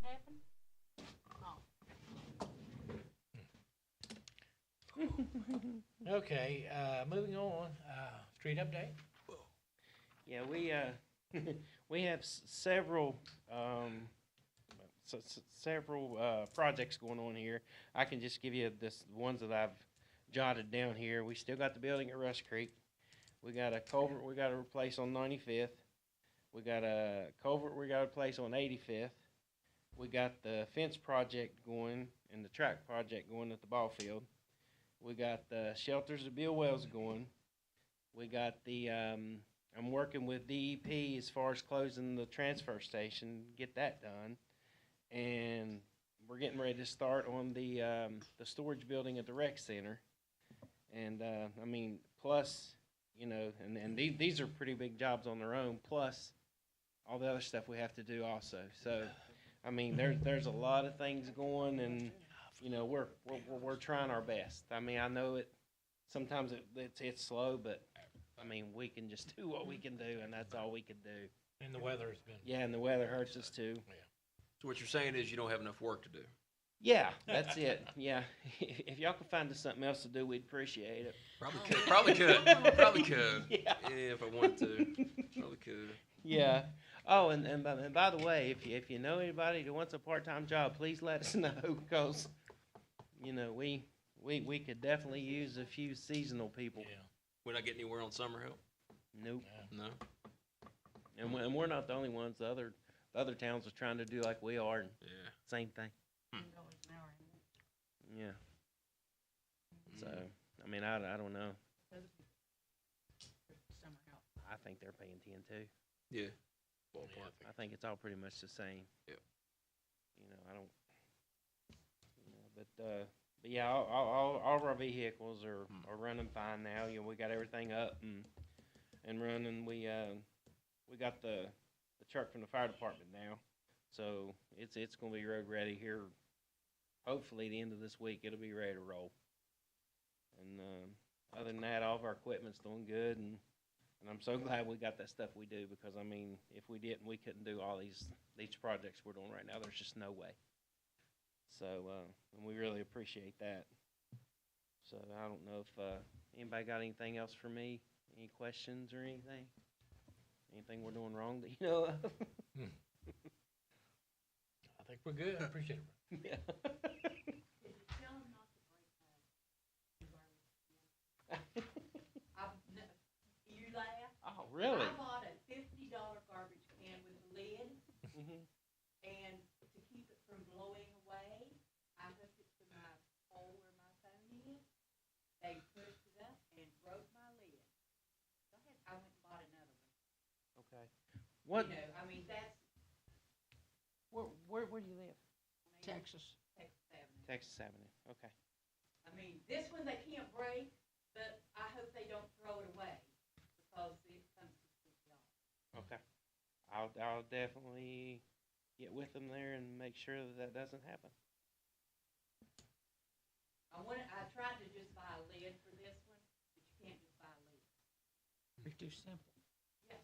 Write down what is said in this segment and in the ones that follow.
happened? Oh. Okay, moving on, street update. Yeah, we we have several several projects going on here. I can just give you this ones that I've jotted down here. We still got the building at Rush Creek. We got a culvert we got to replace on 95th. We got a culvert we got to replace on 85th. We got the fence project going and the track project going at the ball field. We got the shelters at Bill Wells going. We got the I'm working with DEP as far as closing the transfer station, get that done, and we're getting ready to start on the storage building at the rec center, and I mean, plus, you know, and these are pretty big jobs on their own, plus all the other stuff we have to do also. So, I mean, there's a lot of things going, and you know, we're trying our best. I mean, I know sometimes it's slow, but I mean, we can just do what we can do, and that's all we can do. And the weather's been. Yeah, and the weather hurts us too. So what you're saying is you don't have enough work to do. Yeah, that's it. Yeah, if y'all could find us something else to do, we'd appreciate it. Probably could. Probably could. Probably could. Yeah. If I wanted to. Probably could. Yeah. Oh, and by the way, if you know anybody who wants a part-time job, please let us know, because you know we could definitely use a few seasonal people. Yeah. We're not getting anywhere on summer help. Nope. Yeah. No. And we're not the only ones. The other towns are trying to do like we are, and Yeah. same thing. $10 an hour, isn't it? Yeah. So I mean, I don't know. Summer help. I think they're paying 10 too. Yeah. Yeah, Ballpark. I think it's all pretty much the same. Yep. You know, I don't. You know, but yeah, all of our vehicles are running fine now. You know, we got everything up and running. We got the truck from the fire department now, so it's gonna be road ready here. Hopefully, the end of this week, it'll be ready to roll. And other than that, all of our equipment's doing good, and I'm so glad we got that stuff we do, because I mean, if we didn't, we couldn't do all these projects we're doing right now. There's just no way. So and we really appreciate that. So I don't know if anybody got anything else for me, any questions or anything, anything we're doing wrong that you know of. I think we're good. I appreciate it. Yeah. Tell them not to break you laugh. Oh, really? I bought a $50 garbage can with a lid, Hmm. and to keep it from blowing away, I hooked it to my pole where my phone is. They pushed it up and broke my lid. I went and bought another one. Okay. What? You know, I mean, that's Where do you live? Texas Avenue. Texas Avenue. Okay. I mean, this one they can't break, but I hope they don't throw it away, because it comes to $50. Okay. I'll definitely get with them there and make sure that doesn't happen. I tried to just buy a lid for this one, but you can't just buy a lid. It's too simple. Yeah.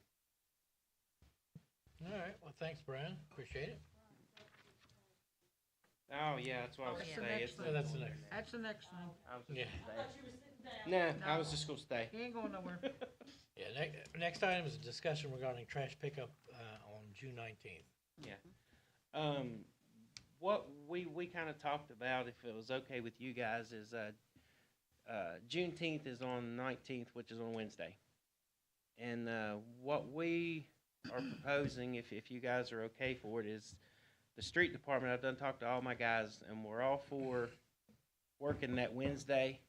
All right. Well, thanks, Brian. Appreciate it. Oh yeah, that's what I was That's gonna the say. next It's thing. Yeah, that's the next. That's the next thing. I was just Yeah. I thought you were sitting down. Nah, I No. was just gonna stay. He ain't going nowhere. Yeah. Next item is a discussion regarding trash pickup on June 19th. Yeah. What we kind of talked about, if it was okay with you guys, is Juneteenth is on 19th, which is on Wednesday. And what we are proposing, if you guys are okay for it, is the street department. I've done talked to all my guys, and we're all for working that Wednesday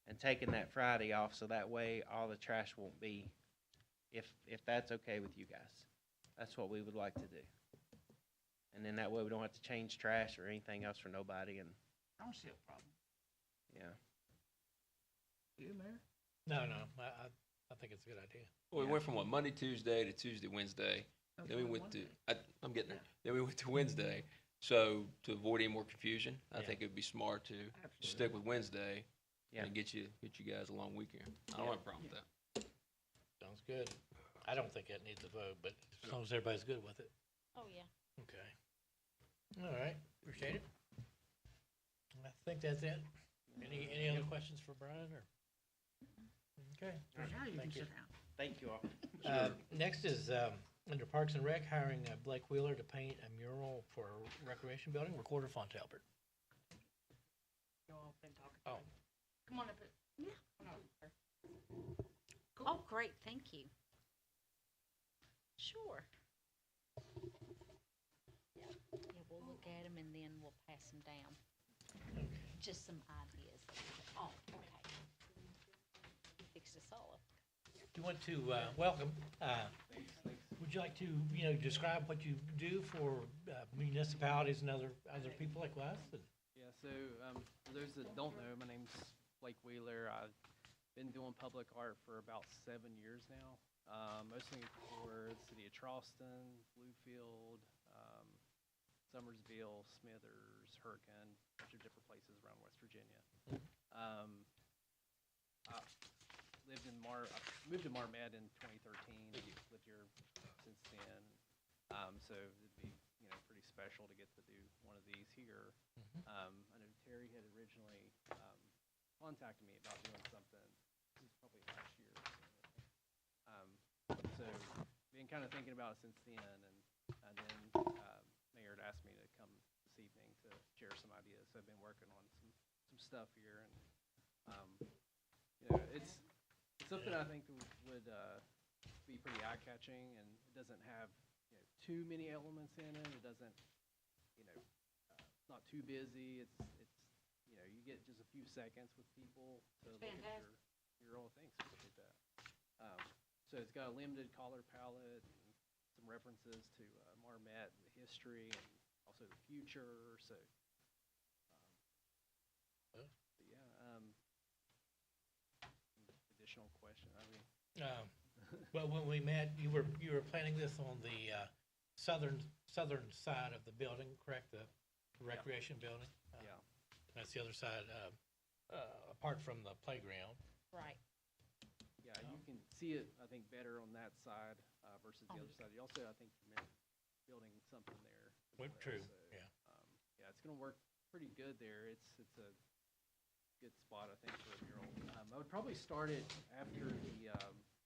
and taking that Friday off, so that way all the trash won't be, if that's okay with you guys. That's what we would like to do. And then that way we don't have to change trash or anything else for nobody, and, I don't see a problem. yeah. You, Mayor? No. I think it's a good idea. Well, we went from what, Monday, Tuesday to Tuesday, Wednesday. That's Then we what I went wanted. I'm getting there. Then we went to Wednesday. So to avoid any more confusion, I Yeah. think it would be smart to Absolutely. stick with Wednesday Yeah. and get you guys a long weekend. I don't have a problem with that. Sounds good. I don't think that needs a vote, but as long as everybody's good with it. Oh, yeah. Okay. All right, appreciate it. I think that's it. Any other questions for Brian, or? Okay. Now you can Thank you. sit down. Thank you all. Next is, under Parks and Rec, hiring Blake Wheeler to paint a mural for a recreation building, Recorder Fontalbert. Go off and talk. Oh. Come on up. Yeah. Come on, sir. Oh, great, thank you. Sure. Yeah, we'll look at them and then we'll pass them down. Just some ideas. Oh, okay. You fixed us all up. Do you want to, welcome, would you like to, describe what you do for municipalities and other people like us? Yeah, so for those that don't know, my name's Blake Wheeler. I've been doing public art for about 7 years now, mostly for the city of Charleston, Bluefield, Summersville, Smithers, Hurricane, a bunch of different places around West Virginia. I moved to Marmet in 2013. I've lived here since then. So it'd be, pretty special to get to do one of these here. I know Terry had originally contacted me about doing something. This was probably last year. So been kind of thinking about it since then, and then Mayor had asked me to come this evening to share some ideas. So I've been working on some stuff here, and it's something I think would be pretty eye-catching, and it doesn't have too many elements in it. It doesn't, it's not too busy. It's you get just a few seconds with people to look at your own things. Appreciate that. So it's got a limited color palette and some references to Marmet, the history, and also the future. So, additional question. I mean, Well, when we met, you were planning this on the southern side of the building, correct? The recreation building? yeah. That's the other side, apart from the playground. Right. Yeah, you can see it, I think, better on that side versus the other side. You also, I think, you meant building something there. as well. True, So, yeah. Yeah, it's gonna work pretty good there. It's a good spot, I think, for a mural. I would probably start it after the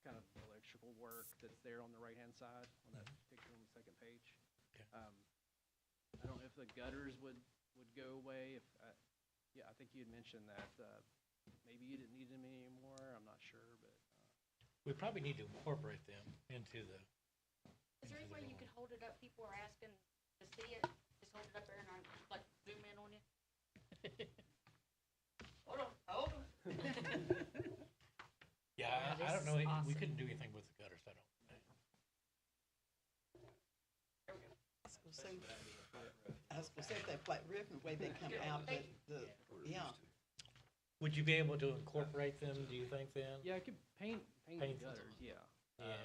kind of electrical work that's there on the right-hand side, on that picture on the second page. Okay. I don't know if the gutters would go away. Yeah, I think you had mentioned that maybe you didn't need them anymore. I'm not sure, but We probably need to incorporate them into the. Is there any way you could hold it up? People are asking to see it. Just hold it up there and I like zoom in on you. Hold on, hold on. Yeah, I don't know, we couldn't do anything with the gutters, I don't think. I was gonna say that flat roof and the way they come out, but yeah. Would you be able to incorporate them, do you think, then? yeah, I could paint the Paint them. gutters. Yeah. Yeah.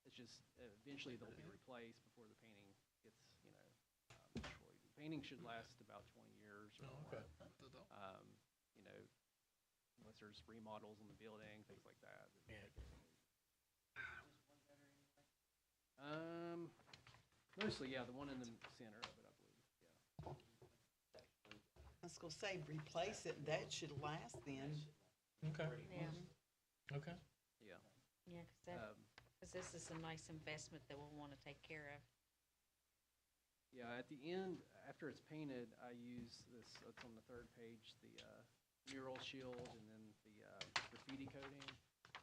It's just eventually they'll be replaced before the painting gets destroyed. The painting should last about 20 years or Oh, more. okay. Unless there's remodels in the building, things like that. Yeah. Mostly, yeah, the one in the center of it, I believe. Yeah. I was gonna say, replace it, that should last then. Okay, Yeah, okay. Yeah. yeah, because this is a nice investment that we'll want to take care of. Yeah, at the end, after it's painted, I use this, it's on the third page, the mural shield and then the graffiti coating.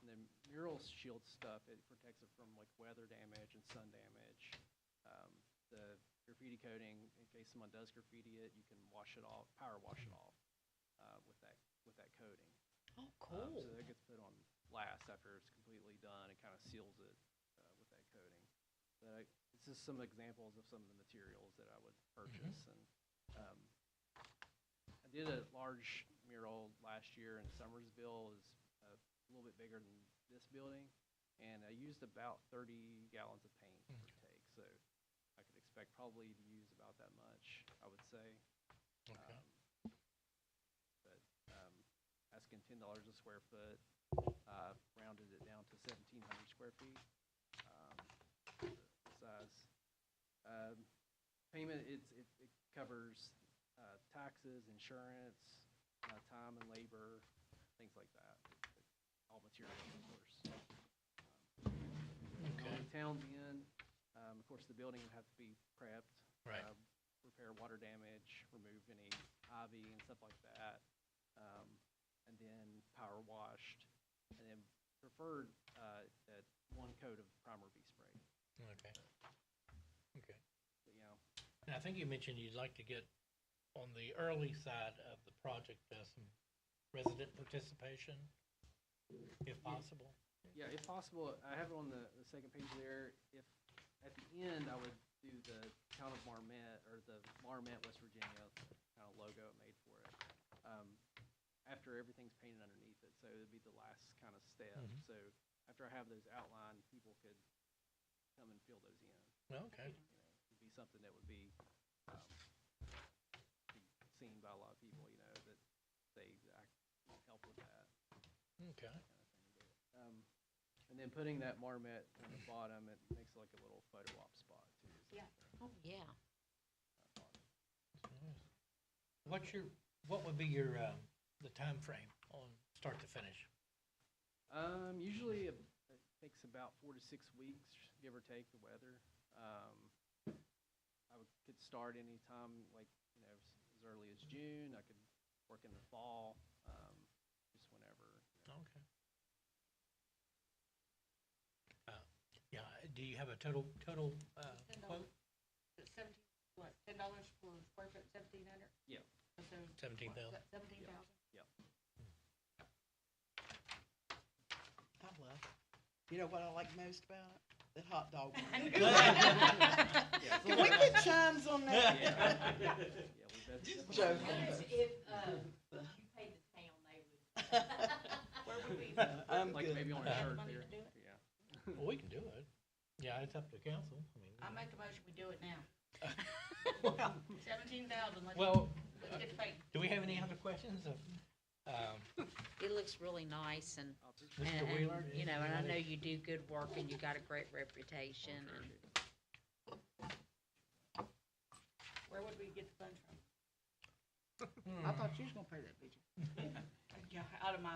And then mural shield stuff, it protects it from like weather damage and sun damage. The graffiti coating, in case someone does graffiti it, you can wash it off, power wash it off with that coating. Oh, cool. So that gets put on last after it's completely done. It kind of seals it with that coating. But it's just some examples of some of the materials that I would purchase. And I did a large mural last year in Summersville. It was a little bit bigger than this building, and I used about 30 gallons of paint per take. So I could expect probably to use about that much, I would say. Okay. But asking $10 a square foot, rounded it down to 1,700 square feet. The size. payment, it covers, taxes, insurance, time and labor, things like that. All materials, of course. Okay. On the town's end, of course, the building would have to be prepped. Right. Repair water damage, remove any ivy and stuff like that. And then power washed, and then preferred, that one coat of primer be sprayed. Okay. Okay. But, you know, And I think you mentioned you'd like to get on the early side of the project, some resident participation, if possible. yeah, if possible, I have it on the second page there. If, at the end, I would do the town of Marmet, or the Marmet, West Virginia, kind of logo it made for it. After everything's painted underneath it, so it'd be the last kind of step. Mhm. So after I have those outlined, people could come and fill those in. Okay. You know, it'd be something that would be, be seen by a lot of people, you know, that they help with that Okay. kind of thing. But, and then putting that Marmet on the bottom, it makes like a little photo op spot too. So Yeah. Oh, yeah. I thought- What would be your, the time frame on start to finish? Usually it takes about 4 to 6 weeks, give or take the weather. Could start anytime, like, you know, as early as June. I could work in the fall, just whenever. You know. Okay. Yeah, do you have a total, quote? $17, what, $10 per square foot, 1,700? Yeah. So 17,000? 17,000? I love it. You know what I like most about it? That hot dog. Yeah, Can we put chimes on that? Yeah, we bet. Just joking. If you paid the town, they would. Where would we? I'm Like good. maybe on a shirt Money there. to do it? Yeah. Well, we can do it. Yeah, it's up to council. I mean. I make a motion, we do it now. Well, 17,000, let's Well, get paid. do we have any other questions of, It looks really nice and, I'll appreciate Mr. and, Wheeler? you know, and I know anybody? you do good work and you got a great reputation and, Where would we get the funds from? I thought you was gonna pay that, did you? Yeah, out of my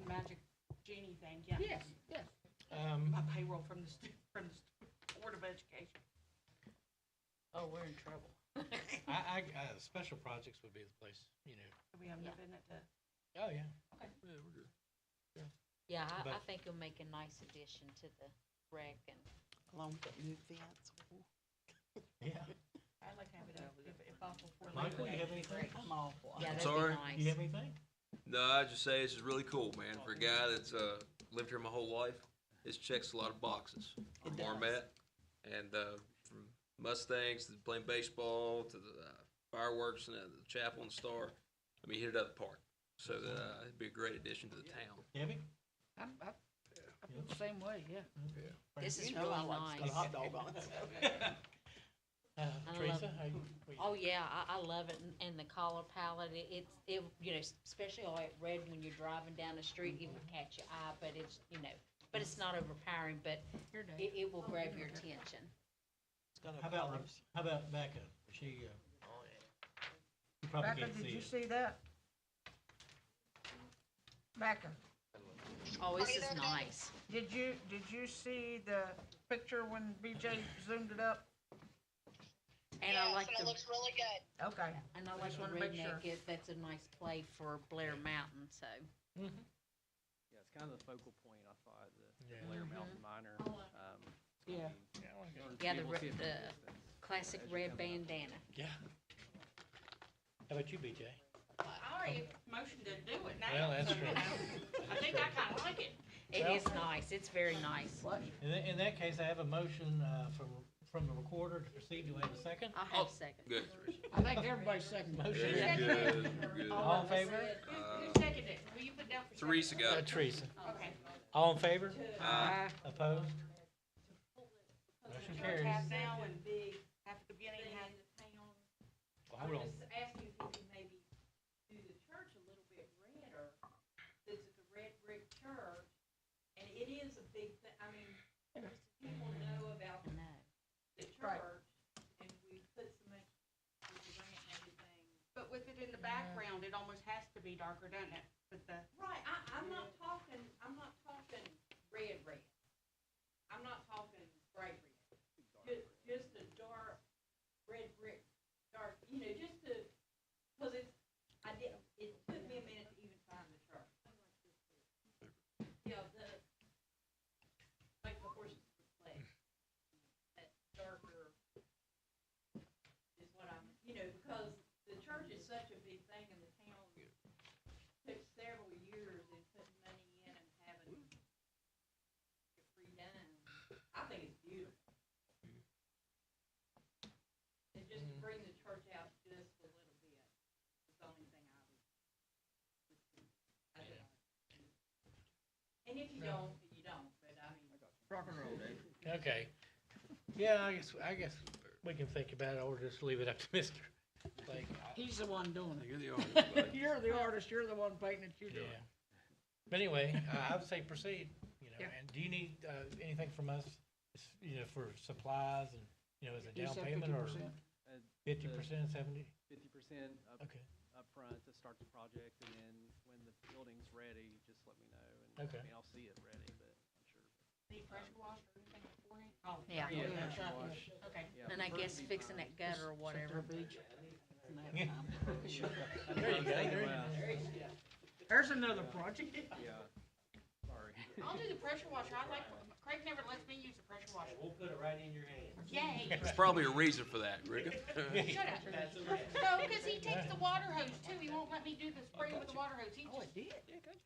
magic genie thing, yeah. Yes, yes. My payroll from the Board of Education. oh, we're in trouble. Special projects would be the place, you know. Do we have enough in it to? Oh, yeah. Okay. Yeah, we're good. Yeah, I But- think it'll make a nice addition to the rec and, Along with that new fence. Yeah. I'd like to have it up, if possible, for Michael, Labor you Day. have anything? I'm awful. yeah, that'd sorry? be Do you have nice. anything? No, I just say this is really cool, man. For a guy that's lived here my whole life, this checks a lot of boxes. From It does. Marmet, and from Mustangs to playing baseball to the fireworks and the chapel and star. I mean, he hit it out of the park. So it'd be a great addition to the town. Debbie? I feel the same way, yeah. This is You know I really like to put a nice. hot dog on it. I love Teresa, it. how you? Oh, yeah, I love it, and the color palette, you know, especially all that red when you're driving down the street, it will catch your eye, but it's, you know, but it's not overpowering, but Here, Dave. it will grab your attention. It's got How a about, colors. how about Becca? She, you probably Becca, can't did see you it. see that? Becca, Oh, this is nice. did you see the picture when BJ zoomed it up? And I like it the, looks really good. Okay. and I like Just the wanna make sure. redneck, that's a nice play for Blair Mountain, so. Yeah, it's kind of the focal point, I thought, the Yeah. Blair Mountain Minor. Yeah. Yeah, the classic red bandana. Yeah. How about you, BJ? I already motioned to do it now. Well, that's so, true. you know, I think I kinda like it. It Well- is nice, it's very nice. In that case, I have a motion, from the recorder to proceed. Do I have a second? I'll have a second. Good. I think everybody's second. Motion. Very good. Good. All in favor? Who seconded it? Who you put down for second? Teresa got it. Teresa. Okay. All in favor? Aye. Opposed? Motion carries. Half now and big, half at the beginning, half at the town. Well, I hold was on. just asking if you could maybe do the church a little bit redder, since it's a red brick church, and it is a big thing, I mean, just so people know about No. the Right. church, and we put so much with it in the background, it almost has to be darker, doesn't it? But the, Right, I'm not talking red. I'm not talking bright red. Just a dark red brick, dark, just to, cause it took me a minute to even find the chart. Yeah, like the horses reflect, that darker is what because the church is such a big thing in the town. Took several years in putting money in and having it redone. I think it's beautiful. It just bring the church out just a little bit. It's the only thing I don't. And if you don't, you don't, but I mean. rock and roll, Dave. Okay. Yeah, I guess we can think about it, or just leave it up to Mr. Blake. He's the one doing it. You're the artist, buddy. You're the artist, you're the one painting it, you do Yeah. it. But anyway, I would say proceed, Yeah. and do you need, anything from us, for supplies and, as a You down said payment, or 50%? 50%, 70? 50% Okay. up front to start the project, and then when the building's ready, just let me know. And Okay. I mean, I'll see it ready, but I'm sure. Need pressure wash or anything beforehand? Oh, Yeah. Yeah, yeah, pressure right. wash. Okay. Yeah, And I prefer to guess be fixing front. that gutter or whatever. There you go. There's another project. Yeah, sorry. I'll do the pressure washer. Craig never lets me use the pressure washer. We'll put it right in your hand. Yay. There's probably a reason for that, Rick. Shut up. No, because he takes the water hose too. He won't let me do the spray with the water hose. He just,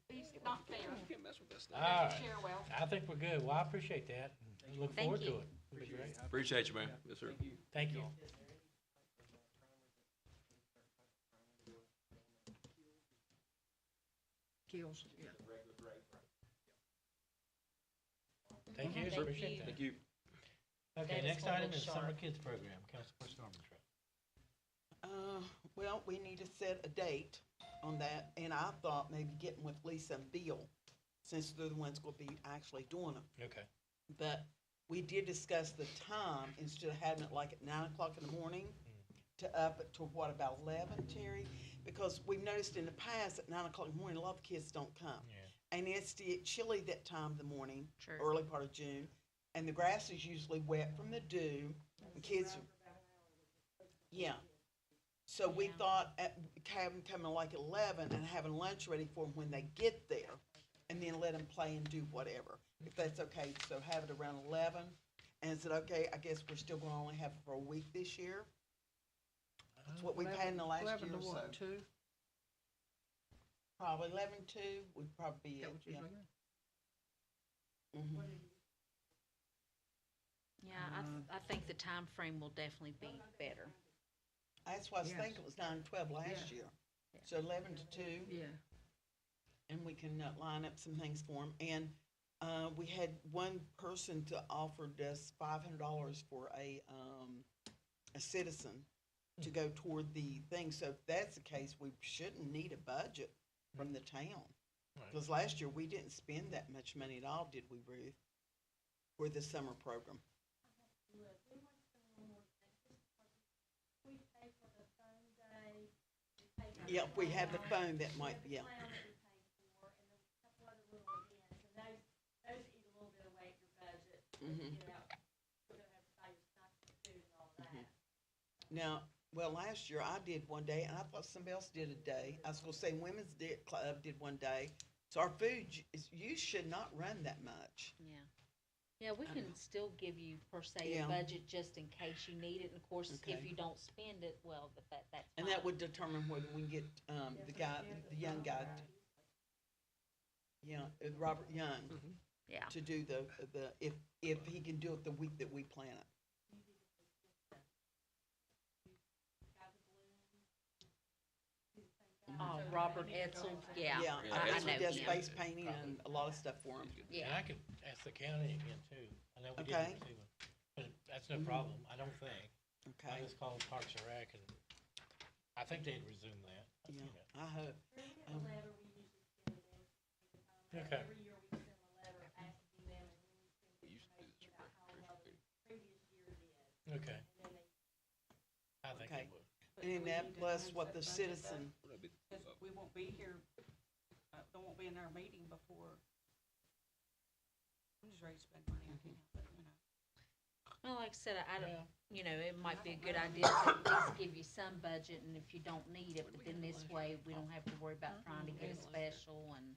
he's not fair. You can't mess with that stuff. All right. Share well. I think we're good. Well, I appreciate that. and Look Thank forward to you. it. It'll be great. Appreciate you, man. Yes, sir. Thank you. Thank you. Kills, yeah. Thank you. Thank Appreciate you. that. Thank you. Okay, That is next gonna item look is Summer sharp. Kids Program, Councilperson Armstrong. Well, we need to set a date on that, and I thought maybe getting with Lisa and Bill, since they're the ones gonna be actually doing them. Okay. But we did discuss the time, instead of having it like at 9 o'clock in the morning, to up it to what, about 11, Terry? Because we've noticed in the past, at 9 o'clock in the morning, a lot of kids don't come. Yeah. And it's chilly that time of the morning, Sure. early part of June, and the grass is usually wet from the dew, and kids, yeah. So we Yeah. thought having coming like 11 and having lunch ready for them when they get there, and then let them play and do whatever, if that's okay. So have it around 11, and is it okay? I guess we're still gonna only have it for a week this year. That's what we've had in the last 11 year to or what, so. 2? Probably 11-2 would probably be Is that it, what you're yeah. thinking? Mhm. Yeah, I think the time frame will definitely be better. That's why I was Yes. thinking it was 9-12 last year. Yeah. So 11-2, Yeah. and we can line up some things for them. And we had one person to offered us $500 for a citizen to go toward the thing. So if that's the case, we shouldn't need a budget from the town. Right. Because last year, we didn't spend that much money at all, did we, Ruth? For the summer program. Yeah, if we have the phone, that might, yeah. Mhm. Now, well, last year I did one day, and I thought somebody else did a day. I was gonna say Women's Club did one day. So our food, you should not run that much. Yeah. Yeah, we can still give you per se Yeah. a budget just in case you need it. And of course, if Okay. you don't spend it, well, that's And that fine. would determine whether we can get, the guy, the young guy, yeah, Robert Young, Yeah. to do if he can do it the week that we plan it. Oh, Robert Edsel, yeah. Yeah, Yeah, I Edsel. think he does him. face painting and a lot of stuff for him. And Yeah. I could ask the county again too. I know we Okay. did it too. But that's no Mhm. problem, I don't think. I Okay, just called Parks and Rec, and I think they'd resume that. yeah, I hope. Okay. We used to do this for recreation. Okay. I think Okay. it would. but And we that need to plus go and what set the budget citizen, That'd be- though, 'cause we won't be here, they won't be in our meeting before. I'm just ready to spend money, I can't help it, you know. Well, like I said, I don't, Yeah. you know, it might be a good idea to at least give you some budget, and if you don't need it, but then this way, we don't have to worry about trying to get a special and,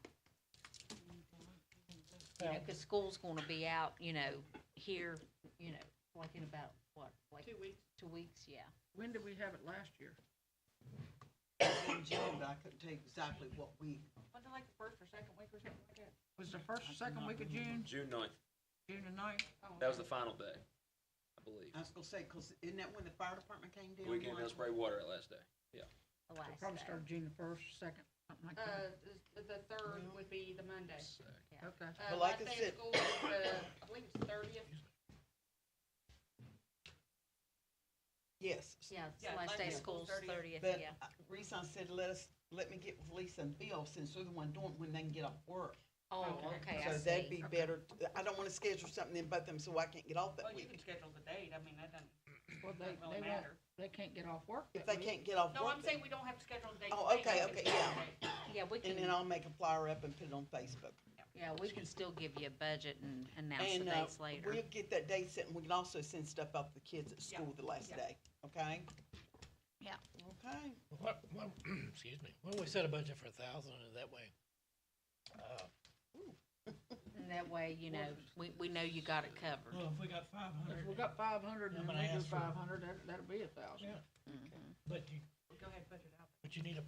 you know, cause school's gonna be out, you know, here, you know, like in about, what, like 2 weeks. 2 weeks, yeah. When did we have it last year? in June, but I couldn't tell you exactly what week. Wasn't it like the first or second week or something like that? Was the first or second week of June, June 9th. June the ninth? Oh, That was the okay. final day, I believe. I was gonna say, cause isn't that when the fire department came down? We came down and sprayed water that last day. The last Probably day. started June the first, second, something like that. The third would be the Monday. Yeah. Okay. But like Last I day said- of school is I believe it's 30th. Yes. Yeah, it's Yeah, the last last day day of of school, school's 30th. 30th, But yeah. Reason I said, let me get with Lisa and Bill, since they're the one doing it when they can get off work. Oh, okay, I So see. that'd be better, I don't wanna schedule something in both of them, so I can't get off that Well, you can week. schedule the date, I mean, that doesn't Well, really they won't, matter. they can't get off work If that they week. can't get off No, work, I'm saying we don't have to schedule the date. Oh, today, okay, we can okay, schedule yeah. the date. Yeah, we and then can, I'll make a flyer up and put it on Facebook. yeah, we can still give you a budget and announce the And, dates later. we'll get that date set, and we can also send stuff out to the kids at school the last yeah. day, okay? Yeah. Okay. What, excuse me, why don't we set a budget for 1,000, and that way, And that way, you know, we know you got it covered. well, if we got 500. If we got 500 I'm and gonna they do ask for- 500, that'll be 1,000. Yeah, Mhm. but you, Go ahead, put it out. but you need a,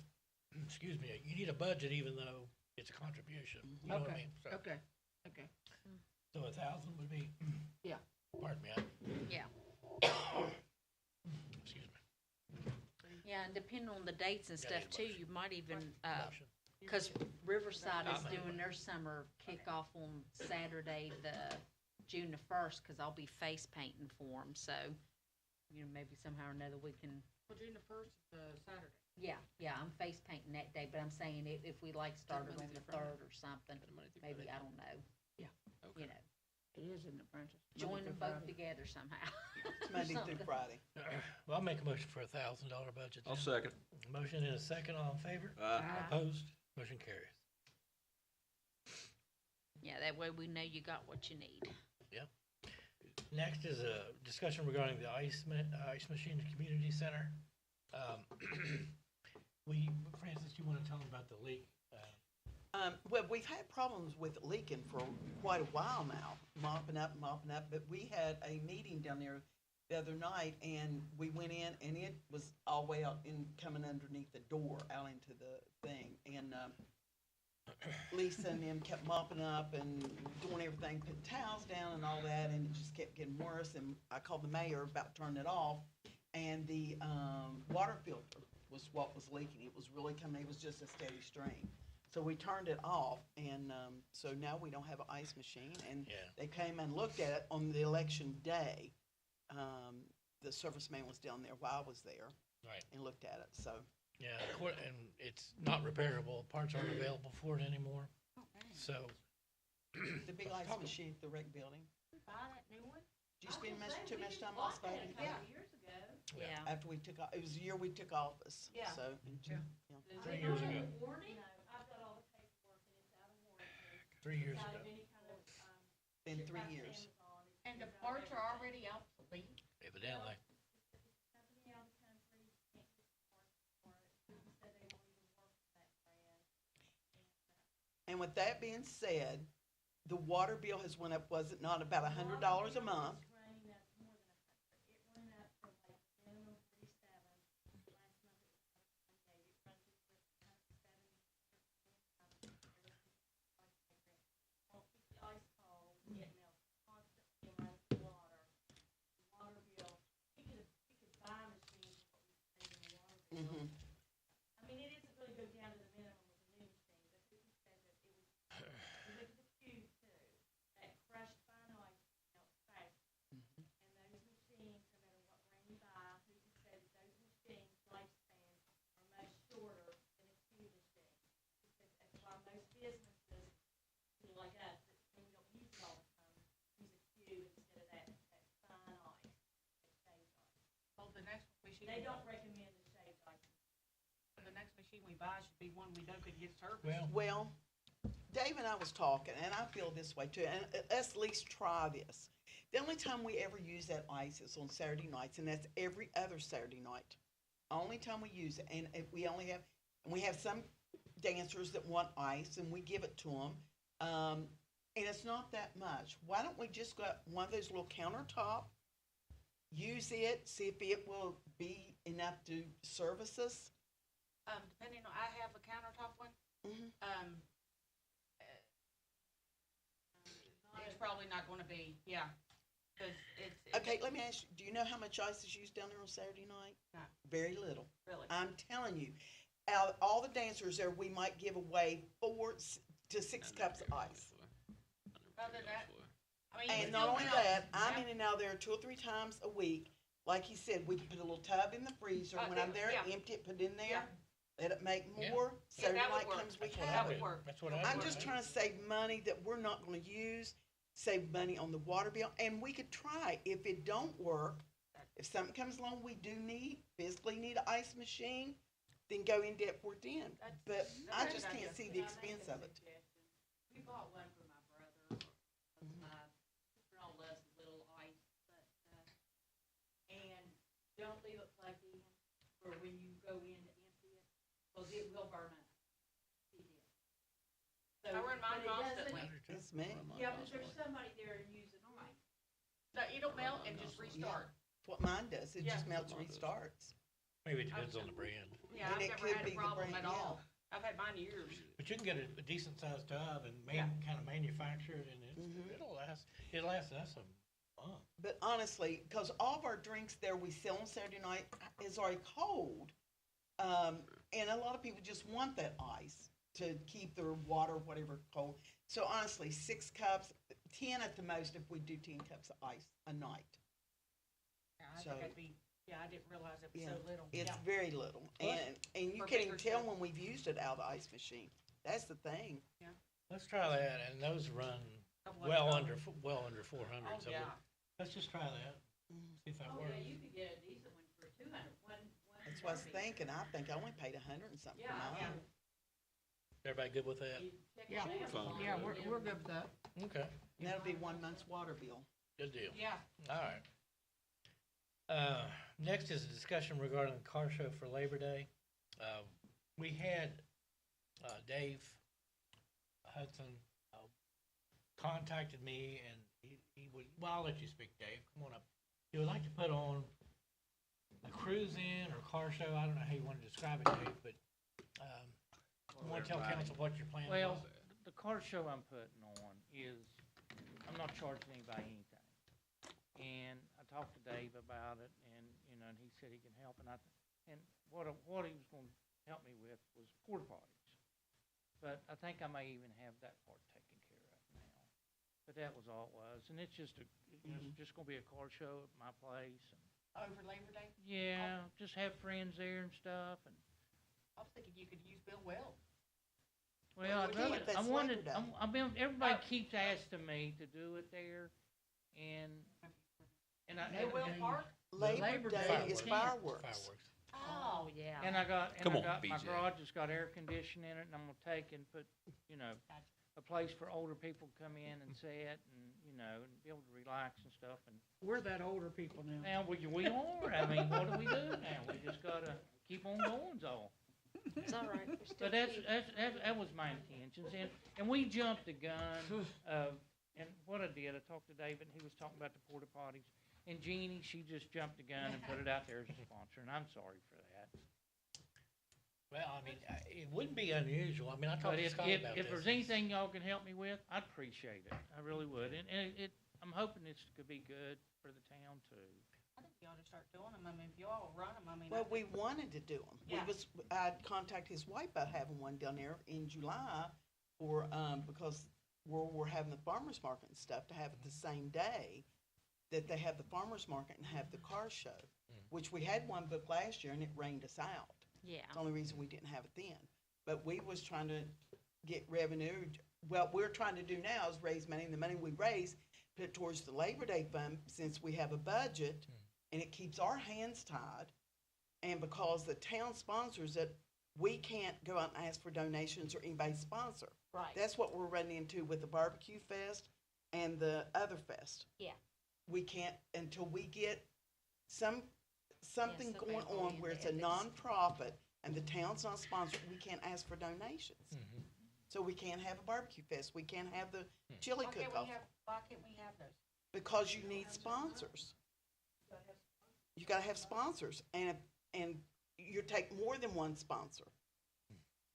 excuse me, you need a budget even though it's a contribution, you know what I Okay, mean? So- okay, okay. So 1,000 would be. Yeah. Pardon me, Yeah, excuse me. yeah, and depending on the dates and Yeah, stuff need a too, motion. you might even, Motion. cause Riverside is I'll make a doing their summer kickoff on Saturday, the June the 1st, cause I'll be face painting for them, so, you know, maybe somehow or another we can, Well, June the 1st is Saturday. yeah, I'm face painting that day, but I'm saying if we like started on Monday the through Friday. 3rd or something, Monday through maybe, Friday. I don't know. Yeah. You know, It is, isn't it, Francis? join Monday them through both Friday. together somehow. It's Monday through Something. Friday. Well, I'll make a motion for $1,000 budget. I'll then. second. Motion and a second, all in favor? Aye. Opposed? Motion carries. Yeah, that way we know you got what you need. Next is a discussion regarding the ice machine community center. Francis, you wanna tell them about the leak? Well, we've had problems with it leaking for quite a while now, mopping up, but we had a meeting down there the other night, and we went in, and it was all the way out in, coming underneath the door, out into the thing, and, Lisa and them kept mopping up and doing everything, putting towels down and all that, and it just kept getting worse, and I called the mayor about turning it off, and the, water filter was what was leaking, it was really coming, it was just a steady stream. So we turned it off, and, so now we don't have an ice machine, and Yeah. they came and looked at it on the election day. The serviceman was down there while I was there Right, and looked at it, so. yeah, and it's not repairable, parts aren't available for it anymore, so, The big ice machine at the rec building. Buy that new one? Did you spend too much time on Spady? Yeah. Yeah. After we took, it was the year we took office, Yeah. so. Yeah. 3 years ago. 3 years ago. Been 3 years. And the parts are already obsolete. Evidently. And with that being said, the water bill has went up, was it not about $100 a month? Mhm. I mean, it isn't gonna go down to the minimum with the new machine, but who said that it was, you look at the cube too, that crushed fine ice melts fast. And those machines, no matter what brand you buy, who said that those machines lifespans are much shorter than a cube machine. Because that's why most businesses, you know, like us, that maybe don't use it all the time, use a cube instead of that fine ice, that shaved ice. Oh, the next machine. They don't recommend the shaved next machine we buy should be one we know could get service. Well, Well, Dave and I was talking, and I feel this way too, and let's at least try this. The only time we ever use that ice is on Saturday nights, and that's every other Saturday night. Only time we use it, and if we only have, and we have some dancers that want ice, and we give it to them. And it's not that much. Why don't we just get one of those little countertop, use it, see if it will be enough to service us? Depending on, I have a countertop one, Mhm. it's probably not gonna be, yeah, cause it's. Okay, let me ask you, do you know how much ice is used down there on Saturday night? No. Very little. Really? I'm telling you, out of all the dancers there, we might give away 4 to 6 cups of ice. Other than that, I mean. And not only that, I'm in and out there 2 or 3 times a week. Like he said, we can put a little tub in the freezer. When I'm there, Yeah. empty it, put it in there, Yeah. let it make Yeah. more. Saturday that would night work. comes, we that's what I have would it. do. work. That's what I do. I'm just trying to save money that we're not gonna use, save money on the water bill, and we could try. If it don't work, if something comes along we do physically need an ice machine, then go in debt for it then. But I just can't see the expense of it. We bought one for my brother, my sister-in-law loves a little ice, but, and don't leave it plugged in for when you go in to empty it, cause it will burn up. It is. So, I run mine but it doesn't- constantly. That's me. Yeah, but there's somebody there using ice. No, it'll melt and just restart. That's what mine does. It Yeah. just melts, restarts. Maybe it depends on the brand. Yeah, And I've it never could had be a the problem brand, at all. I've had mine years. But you can get a decent sized tub and kind of manufacture it, and Mhm. it'll last us a month. But honestly, because all of our drinks there we sell on Saturday night is already cold. And a lot of people just want that ice to keep their water, whatever, cold. So honestly, 6 cups, 10 at the most if we do 10 cups of ice a night. Yeah, I So- think I'd be, yeah, I didn't realize it was Yeah. so little. It's Yeah. very little. And you For can't even bigger tell stuff. when we've used it out of the ice machine. That's the thing. Let's try that, and those run Couple well hundred under, well under 400, Oh, so yeah. let's just try that, see if that Oh, works. yeah, you could get a decent one for 200, one. That's what I was serving. thinking. I think I only paid 100 and something for Yeah, mine. Everybody good with that? You check it Yeah. out. Fine. Yeah, we're good with that. Okay, And that'll be 1 month's water bill. good deal. Yeah, All right. Next is a discussion regarding the car show for Labor Day. We had Dave Hudson contacted me, and he would, well, I'll let you speak, Dave, come on up. He would like to put on a cruise-in or car show, I don't know how you want to describe it, Dave, but you want to tell council what your plan is? Well, the car show I'm putting on is, I'm not charging anybody anything. And I talked to Dave about it, and, and he said he can help, and what he was gonna help me with was porta potties. But I think I may even have that part taken care of now. But that was all it was, and it's just just gonna be a car show at my place, and, over Labor Day. yeah, just have friends there and stuff, and, I was thinking you could use Bill Weld. well, we can't, that's I wanted, Labor Day. I mean, everybody keeps asking me to do it there, and I. Bill Weld Park? Labor Day is fireworks. Fireworks. Oh, yeah. And I got, Come on, my BJ. garage has got air conditioning in it, and I'm gonna take and put, a place for older people to come in and sit, and, and be able to relax and stuff, and We're that older people now. now we are, I mean, what do we do now? We just gotta keep on going, so. It's all right. We're still But that cute. was my intentions, and we jumped the gun of, and what I did, I talked to David, and he was talking about the porta potties, and Jeannie, she just jumped the gun and put it out there as a sponsor, and I'm sorry for that. Well, I mean, it wouldn't be unusual, I mean, I talked But to if, Scott about this. if there's anything y'all can help me with, I'd appreciate it, I really would, and I'm hoping this could be good for the town too. I think you ought to start doing them. I mean, if you all run them, I mean. Well, we wanted to do them. Yeah. I'd contact his wife about having one down there in July for, because we're having the farmer's market and stuff, to have it the same day that they have the farmer's market and have the car show, which we had one booked last year and it rained us out. Yeah. It's the only reason we didn't have it then. But we was trying to get revenue. What we're trying to do now is raise money, and the money we raise, put it towards the Labor Day fund, since we have a budget, and it keeps our hands tied. And because the town sponsors it, we can't go out and ask for donations or anybody sponsor. Right. That's what we're running into with the barbecue fest and the other fest. Yeah. We can't, until we get something somebody going brought on in where the it's a ethics. nonprofit and the town's not sponsored, we can't ask for donations. Mhm. So we can't have a barbecue fest, we can't have the chili Why can't cook-off, we have those? because you need sponsors. You gotta have sponsors, and you take more than one sponsor.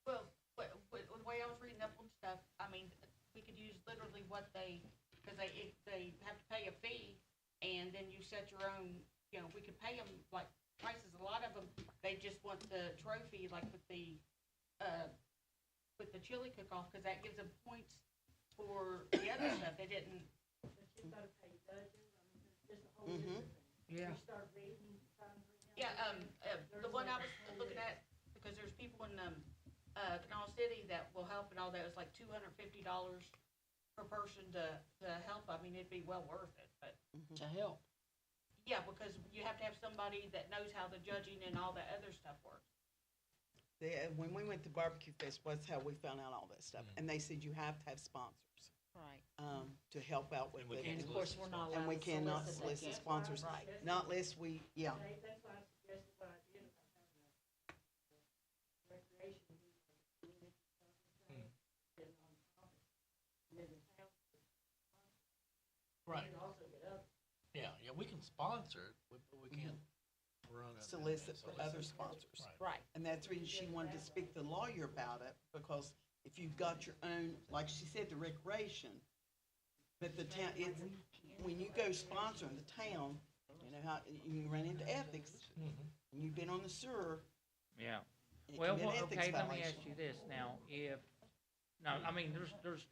Well, the way I was reading up on stuff, I mean, we could use literally what they, because they have to pay a fee, and then you set your own, you know, we could pay them like prices. A lot of them, they just want the trophy, like with the chili cook-off, because that gives them points for the other stuff. They didn't. Mm-hmm. Yeah. Yeah, the one I was looking at, because there's people in, Canal City that will help and all that, it's like $250 per person to help. I mean, it'd be well worth it, but, To help. yeah, because you have to have somebody that knows how the judging and all that other stuff works. When we went to barbecue fest, that's how we found out all that stuff, and they said you have to have sponsors, Right. to help out with And we it. can't And of course, we're not allowed to And we cannot solicit solicit that. sponsors, Right. not unless we, yeah. Right. Yeah, we can sponsor it, but we can't run it. Solicit for other sponsors. Right. Right. And that's the reason she wanted to speak to the lawyer about it, because if you've got your own, like she said, the recreation, but the town, it's, when you go sponsor in the town, you know how, you can run into ethics, Mhm. and you've been on the sewer, Yeah. it Well, can be an ethics okay, let me violation. ask you this now, I mean, there's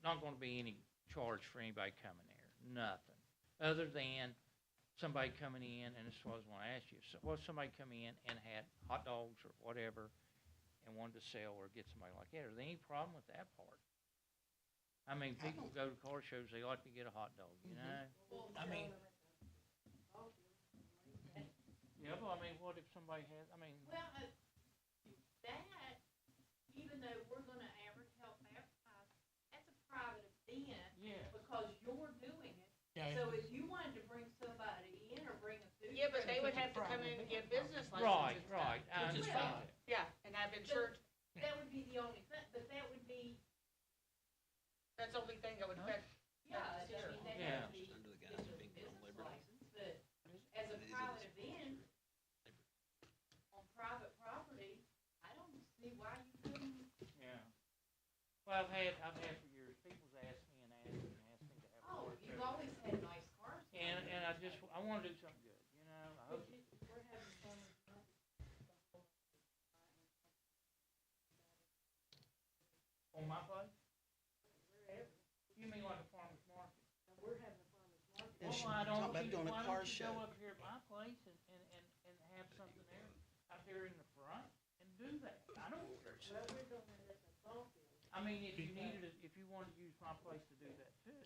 not gonna be any charge for anybody coming there, nothing. Other than somebody coming in, and this is what I was gonna ask you, so, what if somebody come in and had hot dogs or whatever, and wanted to sell or get somebody like that, is there any problem with that part? I mean, people go to car shows, they like to get a hot dog, you know? I mean, Yeah, but I mean, what if somebody has, I mean, Well, that, even though we're gonna help advertise, that's a private event yeah. because you're doing it. yeah, So if you wanted to bring somebody in or bring a food. Yeah, but truck, they would have to come in and get business licenses Right, and stuff. right, I Which is understand fine. that. Yeah, and have insurance, that would be the only thing, but that would be, that's the only thing that would affect. yeah, I mean, that Yeah. would be Under the just guise a of being on business Liberty. license, but as a private event, on private property, I don't see why you couldn't. Yeah. Well, I've had for years, people's asked me and asked me and asked me to have a Oh, car you've show. always had nice cars. And I wanna do something good, you know, I hope, We're having farmers market. on my place? You mean like a farmer's market? We're having a farmers market. Yeah, she Well, why talked don't about you, doing a why car don't you show. go up here at my place and have something there, out there in the front, and do that? I don't care. Well, we're doing it at the ball field. I mean, if you needed it, if you wanted to use my place to do that too.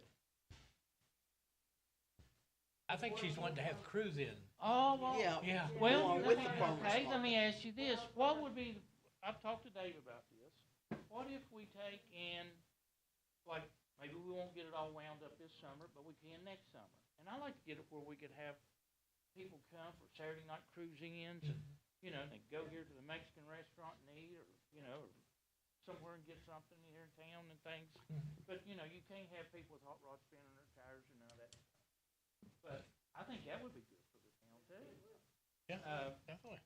I think she's wanting to have crews in. Oh, well. Yeah. Yeah. Well, Along let with me, the farmer's okay, let me market. ask you this, what would be, I've talked to Dave about this, what if we take in, like, maybe we won't get it all wound up this summer, but we can next summer. And I like to get it where we could have people come for Saturday night cruise-ins, and, you know, they go here to the Mexican restaurant and eat, or, you know, or somewhere and get something here in town and things. But, you know, you can't have people with hot rods spinning their tires and none of that stuff. But I think that would be good for the town too. Yeah, Uh, definitely.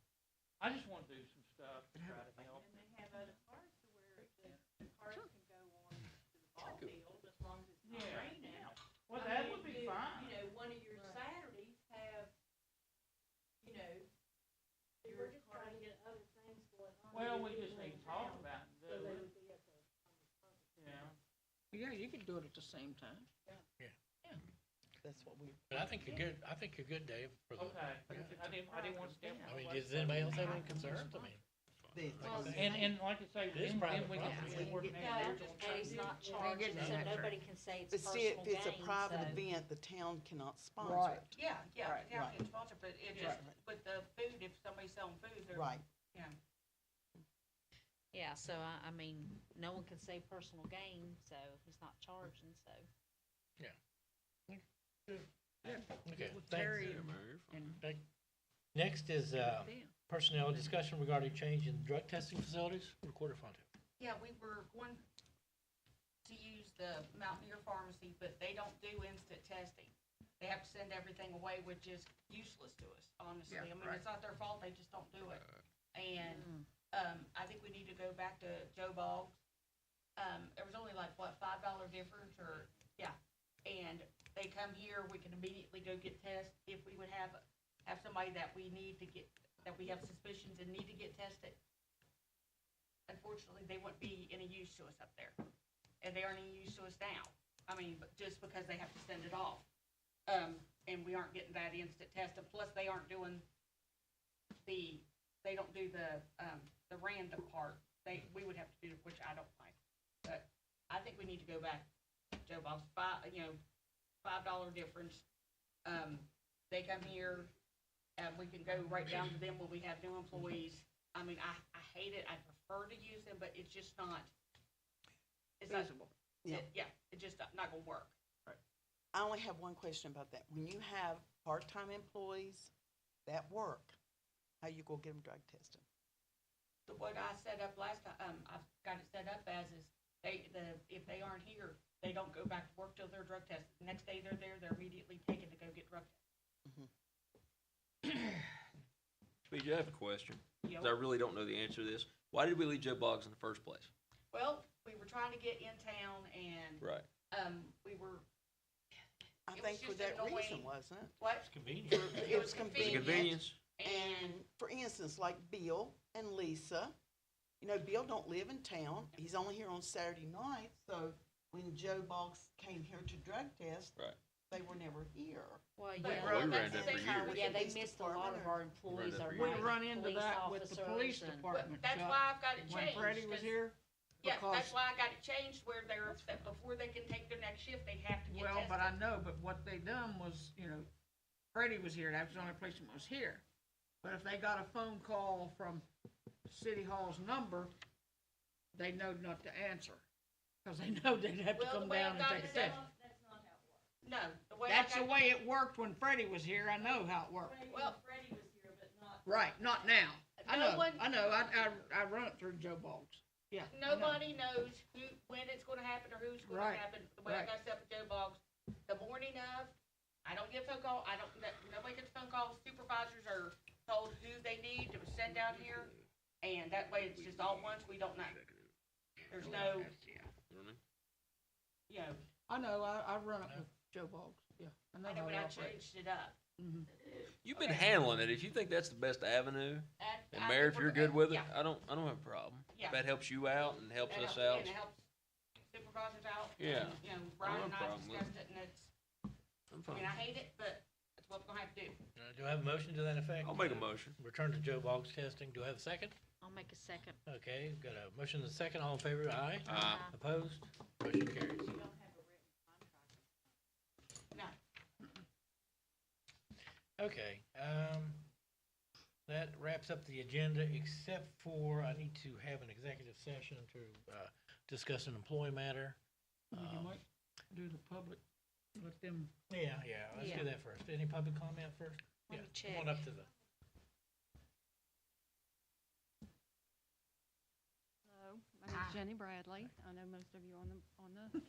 I just wanna do some stuff to try to help. And they have other cars to where the cars can go on to the ball field as long as it's not Yeah. raining out. Well, I that mean, would be do, fine. You know, one of your Saturdays have, you know, your car. Trying to get other things going on. Well, we just need to talk about it, So do they it, would be at the. you know? Yeah, you could do it at the same time. That's what we. But I think you're good, Dave, for the, Okay, I didn't want to step I on mean, it. does anybody else have any concerns? I mean, And like I say, It is then private we can, property. work No, out and it's not charged, so nobody can say it's But see, personal if it's a gain, private so- event, the town cannot sponsor Right. it. Yeah, yeah, Right, the town right. can sponsor, but it just, Right. with the food, if somebody's selling food, they're. Right. Yeah. Yeah, so I mean, no one can say personal gain, so he's not charging, so. Okay, With thanks. Terry and Next is, them. personnel discussion regarding change in drug testing facilities. Recorder Fonte. Yeah, we were going to use the Mountaineer Pharmacy, but they don't do instant testing. They have to send everything away, which is useless to us, honestly. Yeah, I mean, right. it's not their fault, they just don't do it. And, I think we need to go back to Joe Boggs. There was only like, what, $5 difference or, yeah. And they come here, we can immediately go get tests. If we would have somebody that we need to get, that we have suspicions and need to get tested, unfortunately, they wouldn't be any use to us up there. And they aren't any use to us now. I mean, but just because they have to send it off. And we aren't getting that instant test, and plus they aren't doing they don't do the random part. We would have to do, which I don't like. But I think we need to go back, Joe Boggs, $5 difference. They come here, we can go right down to them when we have new employees. I mean, I hate it, I prefer to use them, but it's just not, it's not, Feasible. it's just not gonna work. I only have one question about that. When you have part-time employees that work, how you gonna get them drug tested? So what I set up last time, I've got it set up as is, if they aren't here, they don't go back to work till they're drug tested. The next day they're there, they're immediately taken to go get drug tested. Speedy, I have a question, You 'cause I really don't know the answer to this. Why did we leave Joe Boggs in the first place? Well, we were trying to get in town and, Right. we were, I It was think for just that reason, annoying. wasn't it? what? It's convenient. It was It was a convenient. convenience. And for instance, like Bill and Lisa, you know, Bill don't live in town. He's only here on Saturday night, so when Joe Boggs came here to drug test, Right. they were never here. Well, But yeah. Well, we ran that's that the for thing, years. Yeah, they Police missed a lot department of our employees, that our for We years. night run into police that with the police officers and- department. That's Chuck, why I've got it When changed. Freddie was 'cause- here. Yeah, that's because- why I got it changed where they're, that before they can take their next shift, they have to get tested. Well, but I know, but what they done was, Freddie was here, that was the only place that was here. But if they got a phone call from City Hall's number, they know not to answer. Cause they know they'd have to Well, the come way down I've and got take a it set test. up, no, the way I That's the got, way it worked when Freddie was here, I know how it worked. well, Right, not now. I No know, one- I run it through Joe Boggs. Yeah. I know. nobody knows when it's gonna happen or who's gonna Right, happen. The way I right. got set up with Joe Boggs, the morning of, I don't get a phone call, nobody gets a phone call, supervisors are told who they need to send down here, and that way it's just all once, we don't know. There's no, I know, I run it with Joe Boggs, yeah. I know I know how when it I operates. changed it up. Mhm. You've been Okay. handling it. If you think that's the best avenue, and I Mayor, if think you're we're- good with it, yeah, I don't have a problem. Yeah. If that helps you out and helps that us helps- out. And it helps supervisors out. Yeah. And, Brian and I problem with it. discussed it, and it's, I'm I mean, fine. I hate it, but it's what we're gonna have to do. Do I have a motion to that effect? I'll make a motion. Return to Joe Boggs testing. Do I have a second? I'll make a second. Okay, got a motion and a second. All in favor? Aye. Aye. Opposed? Motion carries. No, Okay, that wraps up the agenda, except for I need to have an executive session to, discuss an employee matter. You might do the public, let them, Yeah, let's Yeah. do that first. Any public comment first? Let Yeah, me Come on check. up to the, Hello, my name's Jenny Bradley. I know most of you on the